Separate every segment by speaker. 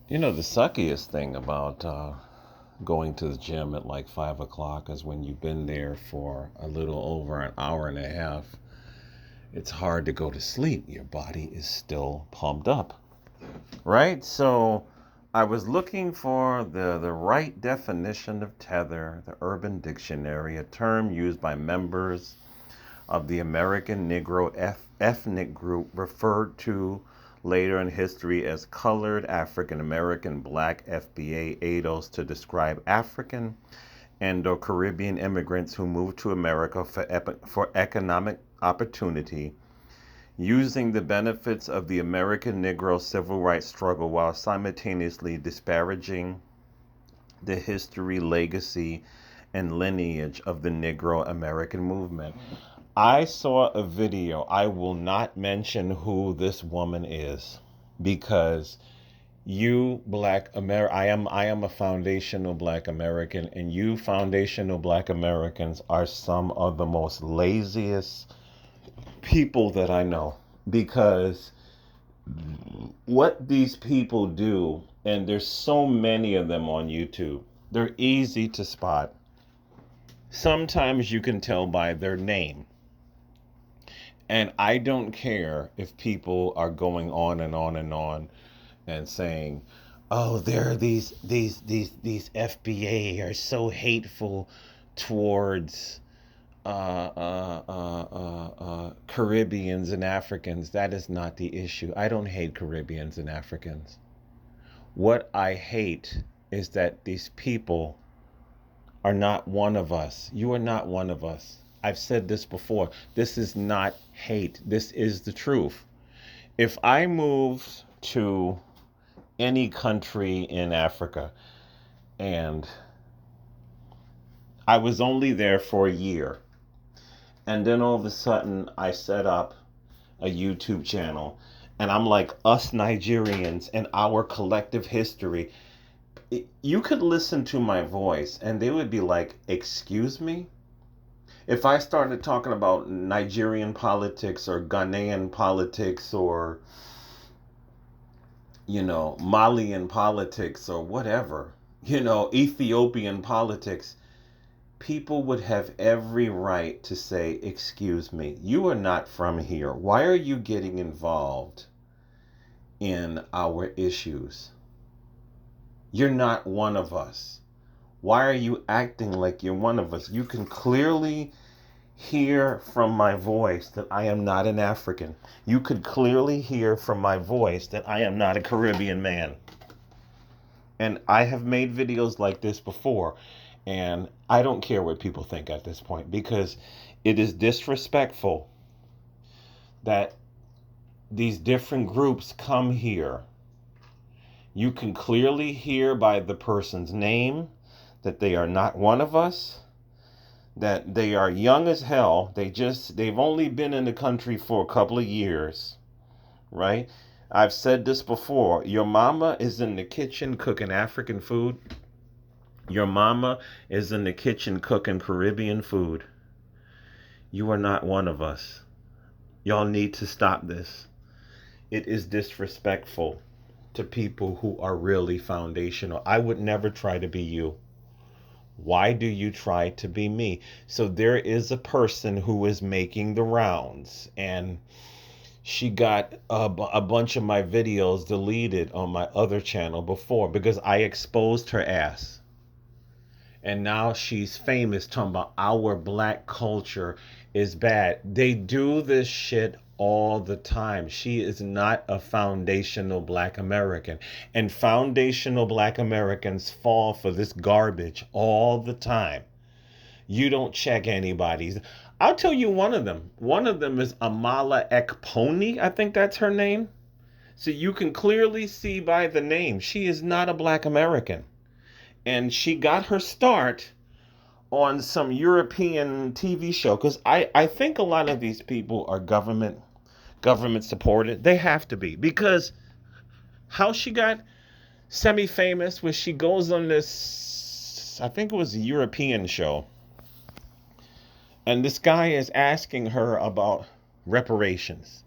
Speaker 1: You know, the suckiest thing about going to the gym at like 5 o'clock is when you've been there for a little over an hour and a half. It's hard to go to sleep. Your body is still pumped up, right? So I was looking for the right definition of tether, the Urban Dictionary, a term used by members of the American Negro ethnic group referred to later in history as colored African American black FBA ADOS to describe African and or Caribbean immigrants who moved to America for economic opportunity, using the benefits of the American Negro civil rights struggle while simultaneously disparaging the history, legacy, and lineage of the Negro American movement. I saw a video. I will not mention who this woman is because you I am a foundational black American, and you foundational black Americans are some of the most laziest people that I know, because what these people do, and there's so many of them on YouTube, they're easy to spot. Sometimes you can tell by their name. And I don't care if people are going on and on and on and saying, "Oh, there are these FBA are so hateful towards Caribbeans and Africans." That is not the issue. I don't hate Caribbeans and Africans. What I hate is that these people are not one of us. You are not one of us. I've said this before. This is not hate. This is the truth. If I moved to any country in Africa and I was only there for a year, and then all of a sudden I set up a YouTube channel and I'm like, us Nigerians and our collective history, you could listen to my voice and they would be like, "Excuse me?" If I started talking about Nigerian politics or Ghanaian politics or, Malian politics or whatever, Ethiopian politics, people would have every right to say, "Excuse me, you are not from here. Why are you getting involved in our issues? You're not one of us. Why are you acting like you're one of us? You can clearly hear from my voice that I am not an African. You could clearly hear from my voice that I am not a Caribbean man." And I have made videos like this before, and I don't care what people think at this point, because it is disrespectful that these different groups come here. You can clearly hear by the person's name that they are not one of us, that they are young as hell. They've only been in the country for a couple of years, right? I've said this before. Your mama is in the kitchen cooking African food. Your mama is in the kitchen cooking Caribbean food. You are not one of us. Y'all need to stop this. It is disrespectful to people who are really foundational. I would never try to be you. Why do you try to be me? So there is a person who is making the rounds, and she got a bunch of my videos deleted on my other channel before because I exposed her ass. And now she's famous talking about our black culture is bad. They do this shit all the time. She is not a foundational black American. And foundational black Americans fall for this garbage all the time. You don't check anybody's. I'll tell you one of them. One of them is Amala Ekponi. I think that's her name. So you can clearly see by the name, she is not a black American. And she got her start on some European TV show, because I think a lot of these people are government supported. They have to be, because how she got semi famous was she goes on this, I think it was a European show, and this guy is asking her about reparations,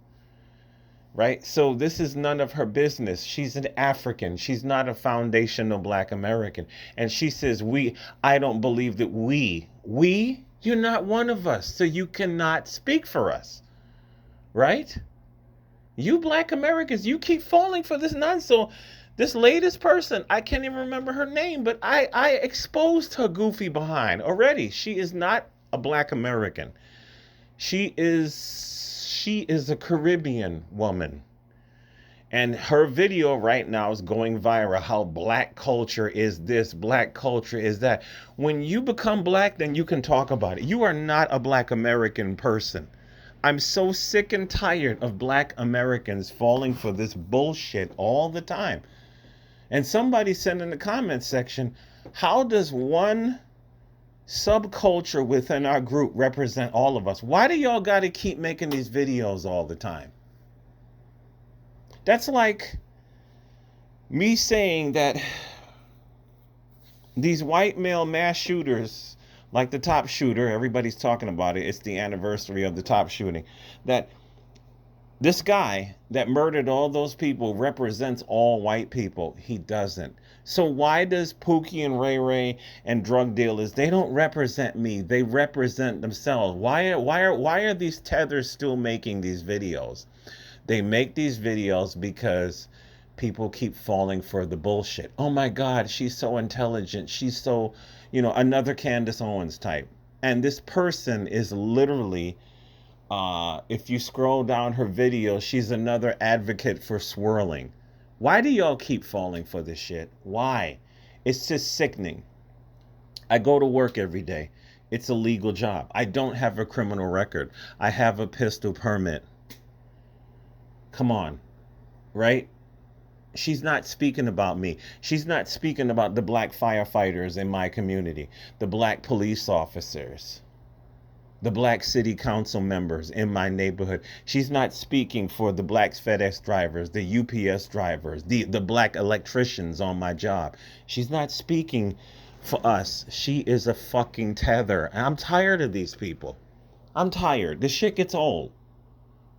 Speaker 1: right? So this is none of her business. She's an African. She's not a foundational Black American. And she says, I don't believe that you're not one of us. So you cannot speak for us, right? You Black Americans, you keep falling for this nonsense. So this latest person, I can't even remember her name, but I exposed her goofy behind already. She is not a Black American. She is a Caribbean woman. And her video right now is going viral. How Black culture is this, Black culture is that. When you become Black, then you can talk about it. You are not a Black American person. I'm so sick and tired of Black Americans falling for this bullshit all the time. And somebody said in the comment section, how does one subculture within our group represent all of us? Why do y'all got to keep making these videos all the time? That's like me saying that these white male mass shooters, like the top shooter, everybody's talking about it. It's the anniversary of the top shooting. That this guy that murdered all those people represents all white people. He doesn't. So why does Pookie and Ray Ray and drug dealers, they don't represent me. They represent themselves. Why are these tethers still making these videos? They make these videos because people keep falling for the bullshit. Oh my God, she's so intelligent. She's so, another Candace Owens type. And this person is literally, if you scroll down her video, she's another advocate for swirling. Why do y'all keep falling for this shit? Why? It's just sickening. I go to work every day. It's a legal job. I don't have a criminal record. I have a pistol permit. Come on, right? She's not speaking about me. She's not speaking about the Black firefighters in my community, the Black police officers, the Black city council members in my neighborhood. She's not speaking for the Black FedEx drivers, the UPS drivers, the Black electricians on my job. She's not speaking for us. She is a fucking tether. And I'm tired of these people. I'm tired. This shit gets old.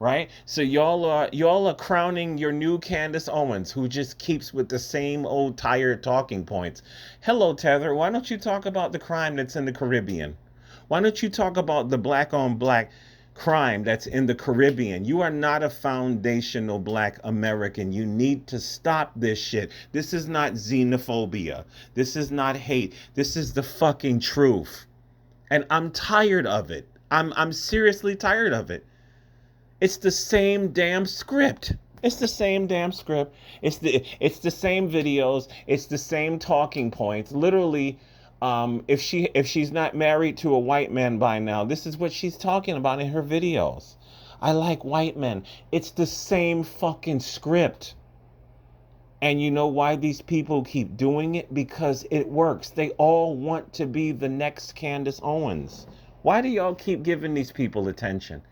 Speaker 1: Right? So y'all are crowning your new Candace Owens, who just keeps with the same old tired talking points. Hello, Tether. Why don't you talk about the crime that's in the Caribbean? Why don't you talk about the Black on Black crime that's in the Caribbean? You are not a foundational Black American. You need to stop this shit. This is not xenophobia. This is not hate. This is the fucking truth. And I'm tired of it. I'm seriously tired of it. It's the same damn script. It's the same damn script. It's the same videos. It's the same talking points. Literally, if she's not married to a white man by now, this is what she's talking about in her videos. I like white men. It's the same fucking script. And you know why these people keep doing it? Because it works. They all want to be the next Candace Owens. Why do y'all keep giving these people attention?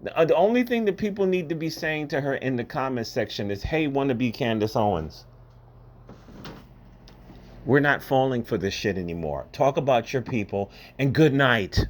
Speaker 1: The only thing that people need to be saying to her in the comment section is, hey, want to be Candace Owens. We're not falling for this shit anymore. Talk about your people and good night.